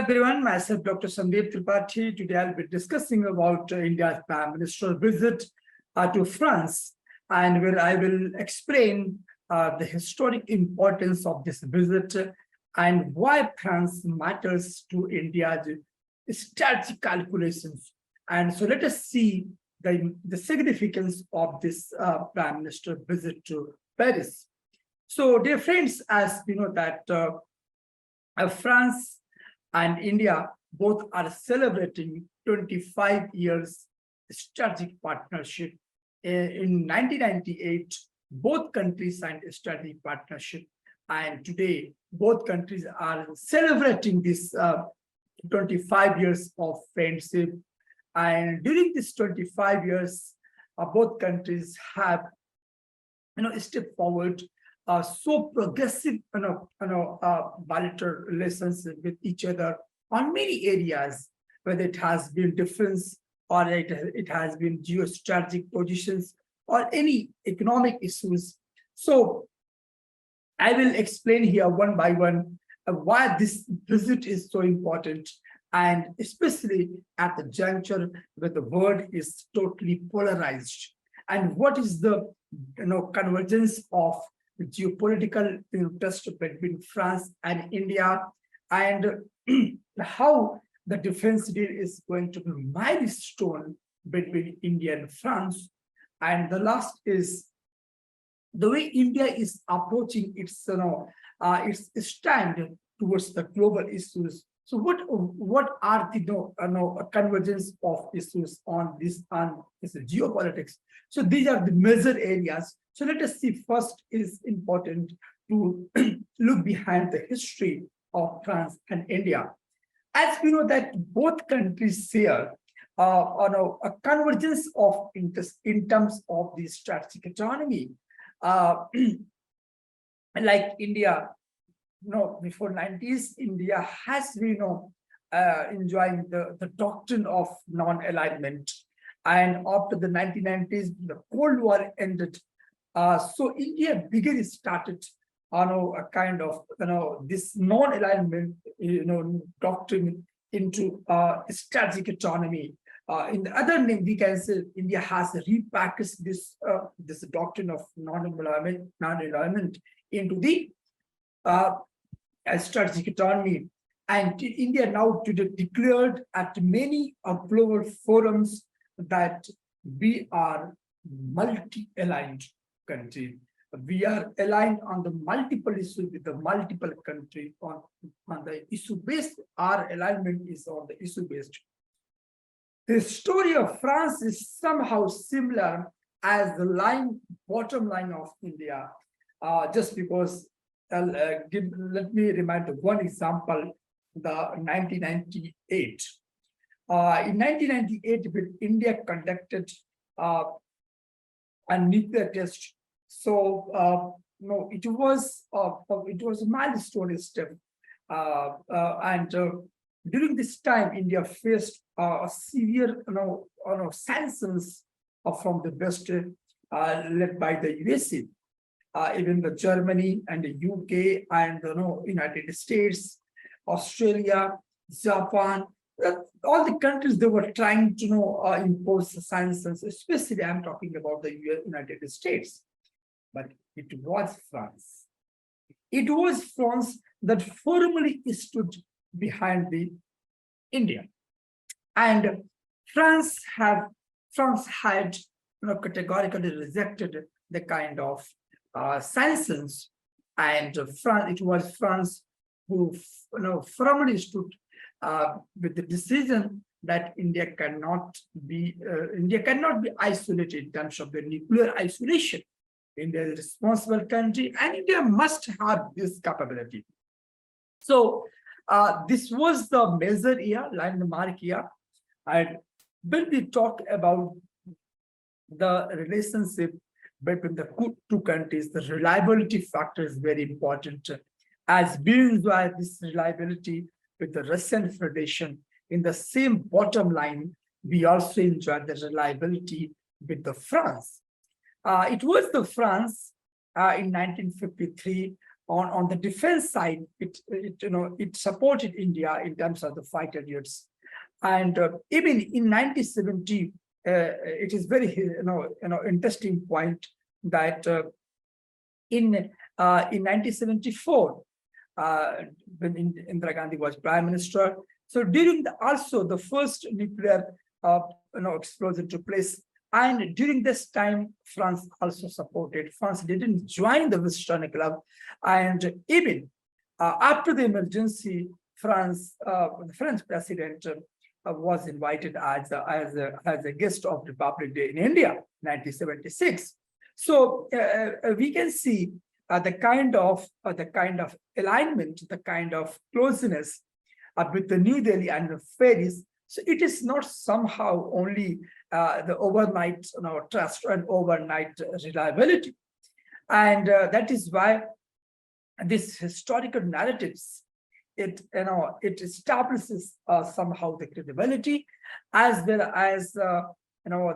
everyone, myself Dr. Sandeep Tripathi. Today I'll be discussing about India's Prime Minister visit to France, and where I will explain the historic importance of this visit and why France matters to India's strategic calculations. And so let us see the significance of this Prime Minister visit to Paris. So dear friends, as we know that France and India both are celebrating 25 years strategic partnership. In 1998, both countries signed a strategic partnership, and today both countries are celebrating this 25 years of friendship. And during this 25 years, both countries have stepped forward, so progressive, bilateral relations with each other on many areas, whether it has been defense or it has been geostrategic positions or any economic issues. So I will explain here one by one why this visit is so important, and especially at the juncture where the world is totally polarized, and what is the convergence of geopolitical interest between France and India, and how the defense deal is going to be a milestone between India and France. And the last is the way India is approaching its stand towards the global issues. So what are the convergence of issues on this geopolitics? So these are the major areas. So let us see. First, is important to look behind the history of France and India. As we know that both countries share a convergence of interest in terms of the strategic autonomy. Like India, before 90s, India has been enjoying the doctrine of non-alignment. And after the 1990s, the Cold War ended. So India started a kind of this non-alignment doctrine into strategic autonomy. In the other name, we can say India has repackaged this doctrine of non-alignment into the strategic autonomy. And India now today declared at many global forums that we are multi-aligned country. We are aligned on the multiple issues with the multiple countries on the issue based. Our alignment is on the issue based. The story of France is somehow similar as the bottom line of India. Just because, let me remind one example, the 1998. In 1998, India conducted a nuclear test. So it was a milestone step, and during this time, India faced a severe sanctions from the West, led by the USA, even the Germany and the UK and the United States, Australia, Japan. All the countries, they were trying to impose sanctions, especially I'm talking about the United States. But it was France. It was France that formally stood behind the India. And France had categorically rejected the kind of sanctions, and it was France who firmly stood with the decision that India cannot be isolated in terms of the nuclear isolation. India is a responsible country, and India must have this capability. So this was the major year, landmark year. And when we talk about the relationship between the two countries, the reliability factor is very important. As we enjoy this reliability with the Russian Federation in the same bottom line, we also enjoy the reliability with the France. It was the France in 1953 On the defense side, it supported India in terms of the fighter jets. And even in 1970, it is very interesting point that in 1974, when Indira Gandhi was prime minister. So during also the first nuclear explosion took place, and during this time, France also supported. France didn't join the Western Club, and even after the emergency, the French president was invited as a guest of Republic Day in India, 1976. So we can see the kind of alignment, the kind of closeness with the New Delhi and the Paris. So it is not somehow only the overnight trust and overnight reliability, and that is why this historical narratives it establishes somehow the credibility, as well as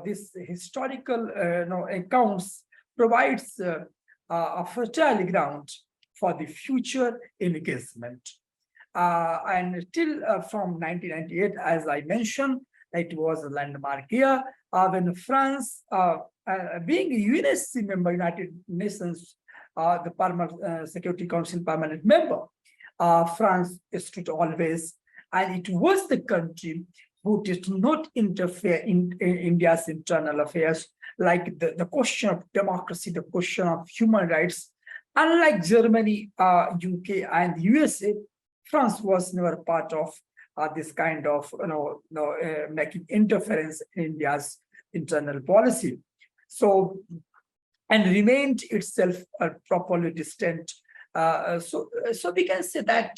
this historical accounts provides a fertile ground for the future engagement. And till from 1998, as I mentioned, it was a landmark year when France, being a UNSC member, United Nations, the Permanent Security Council permanent member, France stood always, and it was the country who did not interfere in India's internal affairs, like the question of democracy, the question of human rights. Unlike Germany, UK, and USA, France was never part of this kind of making interference in India's internal policy. So, and remained itself properly distant. So we can say that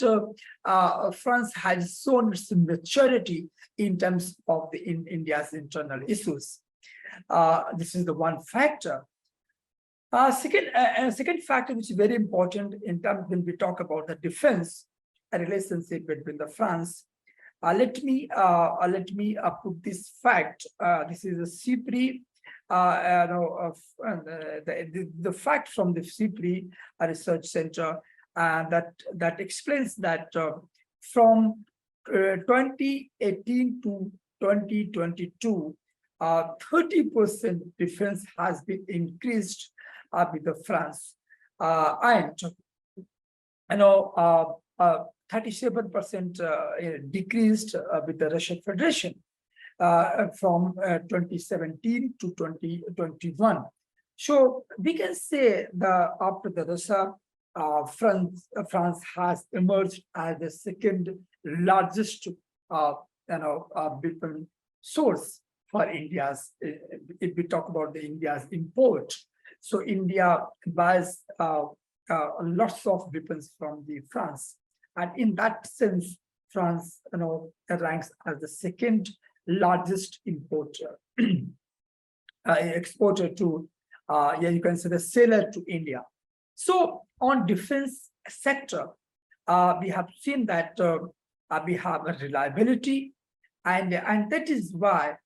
France has shown its maturity in terms of in India's internal issues. This is the one factor. Second factor, which is very important in terms when we talk about the defense relationship between the France. Let me put this fact. This is a CIPRI, the fact from the CIPRI Research Center that explains that from 2018 to 2022, 30% defense has been increased with the France, and 37% decreased with the Russian Federation from 2017 to 2021. So we can say that after the Russia, France has emerged as the second largest weapon source for India's. If we talk about the India's import, so India buys lots of weapons from the France. And in that sense, France, ranks as the second largest importer, exporter to, you can say the seller to India. So on defense sector, we have seen that we have a reliability, and that is why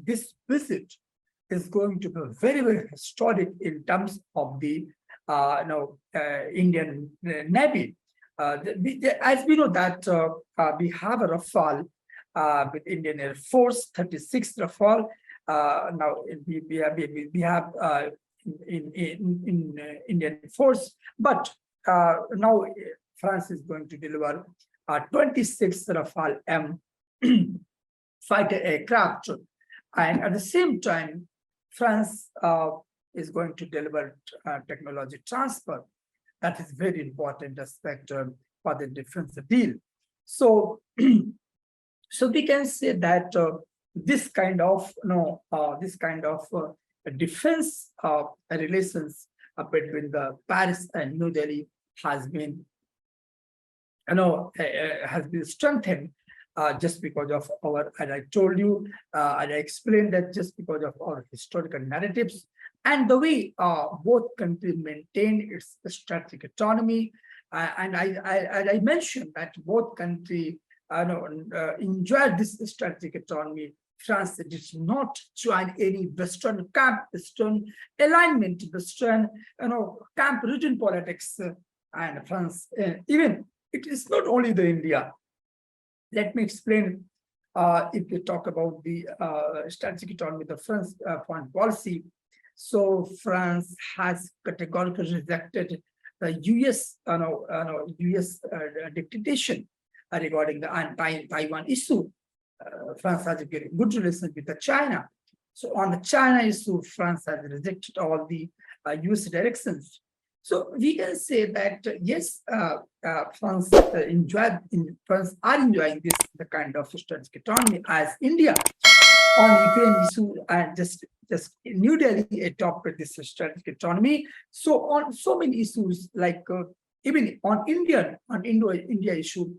this visit is going to be very, very historic in terms of the Indian Navy. As we know that we have a Rafale with Indian Air Force, 36 Rafale. Now we have in Indian Force, but now France is going to deliver 26 Rafale M fighter aircraft, and at the same time, France is going to deliver technology transfer. That is very important aspect for the defense deal. So, so we can say that this kind of defense relations between the Paris and New Delhi has been strengthened just because of our, as I told you, and I explained that just because of our historical narratives and the way both countries maintain its strategic autonomy. And I mentioned that both countries enjoy this strategic autonomy France did not join any Western camp, Western alignment, Western camp region politics, and France even it is not only the India. Let me explain. If we talk about the strategic autonomy, the France foreign policy, so France has categorically rejected the U.S. U.S. dictation regarding the anti-Taiwan issue. France has a very good relationship with the China. So on the China issue, France has rejected all the US directions. So we can say that yes, France France are enjoying this the kind of strategic autonomy as India on Ukraine issue, and just New Delhi adopted this strategic autonomy. So on so many issues like even on Indo-India issue,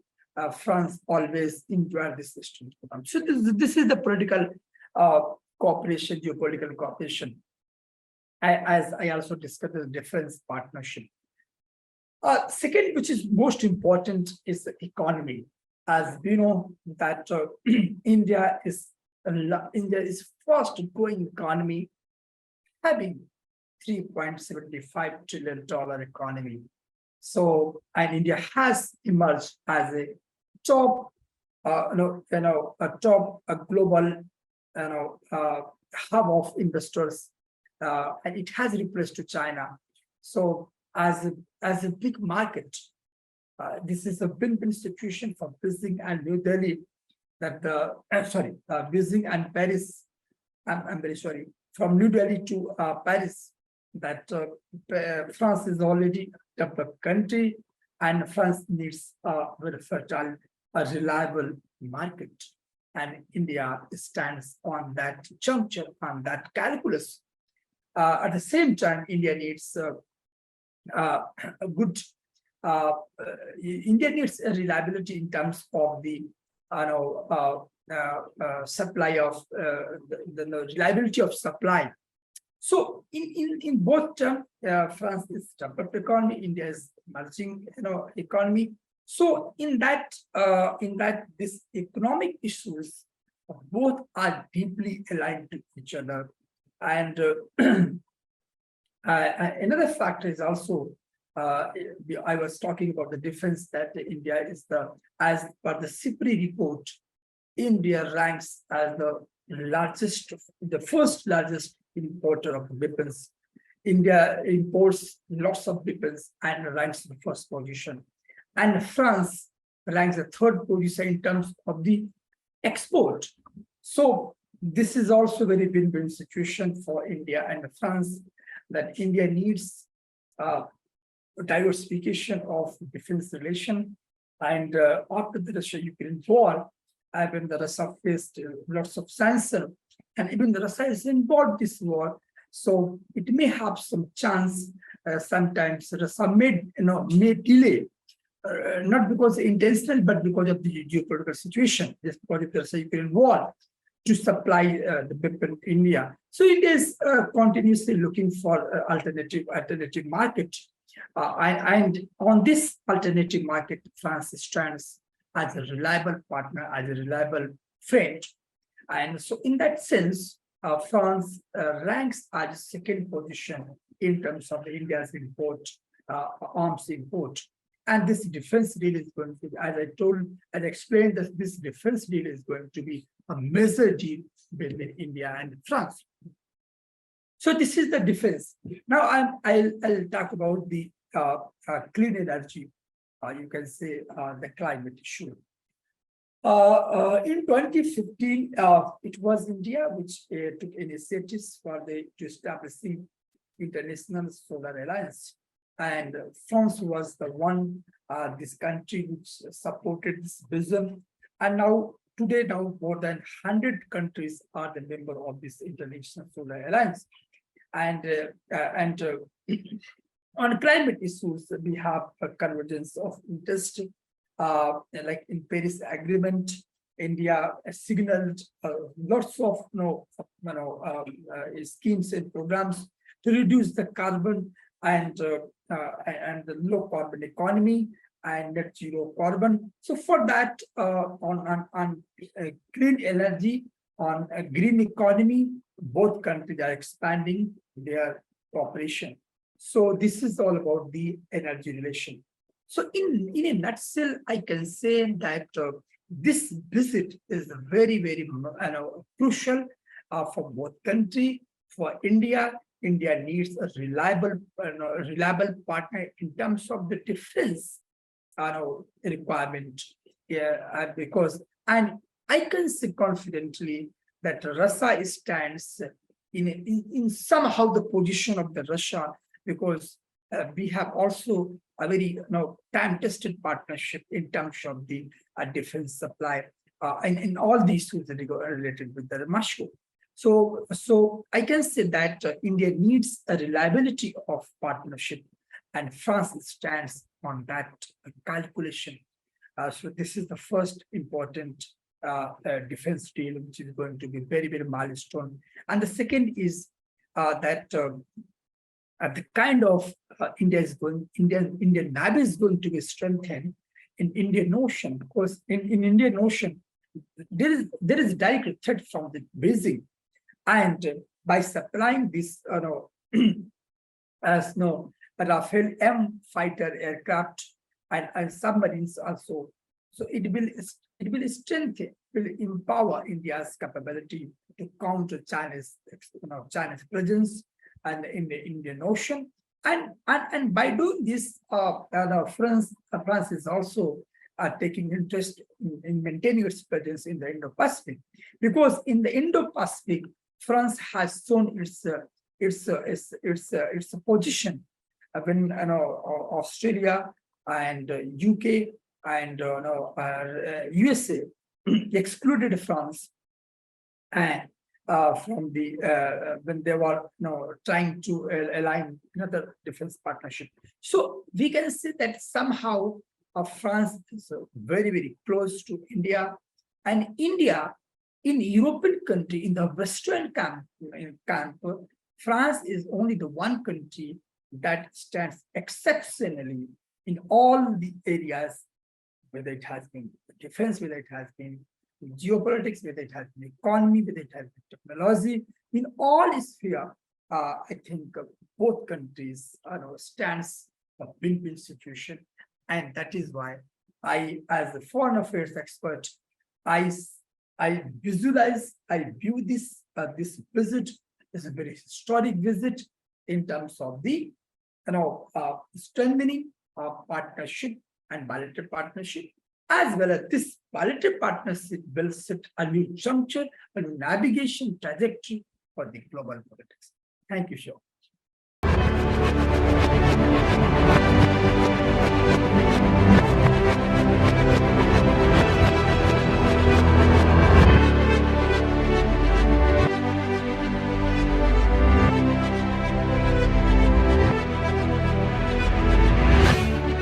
France always enjoyed this strategic autonomy. So this is the political cooperation, geopolitical cooperation. As I also discussed, the defense partnership. Second, which is most important, is the economy. As we know that India is fast growing economy, having $3.75 trillion economy. So, and India has emerged as a top, a global, hub of investors, and it has replaced to China. So, as a big market, this is a win-win situation for Beijing and New Delhi. That Beijing and Paris. I'm very sorry. From New Delhi to Paris, that France is already a developed country, and France needs a very fertile, a reliable market, and India stands on that juncture, on that calculus. At the same time, India needs a good. India needs a reliability in terms of the supply of the reliability of supply. So in both terms, France is developed economy, India is emerging economy. So in that this economic issues both are deeply aligned to each other. And another factor is also I was talking about the difference that India is as per the CIPRI report, India ranks as the first largest importer of weapons. India imports lots of weapons and ranks the first position. And France ranks the third position in terms of the export. So this is also very win-win situation for India and France, that India needs diversification of defense relation. And after the Russia-Ukraine war, when the Russia faced lots of sanctions, and even the Russia is involved in this war, so it may have some chance. Sometimes Russia may delay, not because intentional, but because of the geopolitical situation, just because of the Russia-Ukraine war, to supply the weapon to India. So India is continuously looking for alternative market. And on this alternative market, France stands as a reliable partner, as a reliable friend. And so in that sense, France ranks as second position in terms of India's import, arms import. And this defense deal is going to be, as I explained, that this defense deal is going to be a major deal between India and France. So this is the defense. Now I'll talk about the clean energy. You can say the climate issue. In 2015, it was India which took initiatives to establishing International Solar Alliance. And France was the one, this country which supported this vision. And today, more than 100 countries are the member of this International Solar Alliance. And on climate issues, we have a convergence of interest. Like in Paris Agreement, India signaled lots of schemes and programs to reduce the carbon and the low carbon economy and net zero carbon. So for that, on clean energy, on a green economy. Both countries are expanding their cooperation. So this is all about the energy relation. So in a nutshell, I can say that this visit is very, very crucial for both countries. For India, India needs a reliable partner in terms of the defense requirement. Yeah, because and I can say confidently that Russia stands in somehow the position of the Russia, because we have also a very time-tested partnership in terms of the defense supply, and in all these things that are related with the Moscow. So I can say that India needs a reliability of partnership, and France stands on that calculation. So this is the first important defense deal, which is going to be very, very milestone. And the second is that the kind of Indian Navy is going to be strengthened in Indian Ocean, because in Indian Ocean there is direct threat from the Beijing, and by supplying this as Rafale M fighter aircraft and submarines also, so it will strengthen, will empower India's capability to counter China's presence and in the Indian Ocean. And by doing this, France is also taking interest in maintaining its presence in the Indo-Pacific, because in the Indo-Pacific, France has shown its position when Australia and UK and USA excluded France and from the when they were trying to align another defense partnership. So we can say that somehow France is very, very close to India, and India in European country in the Western camp, France is only the one country that stands exceptionally in all the areas, whether it has been defense, whether it has been geopolitics, whether it has been economy, whether it has been technology, in all sphere. I think both countries stands a win-win situation, and that is why as a foreign affairs expert, I visualize, I view this visit as a very historic visit in terms of the strengthening of partnership and bilateral partnership, as well as this bilateral partnership will set a new juncture, a new navigation trajectory for the global politics. Thank you, Shaw.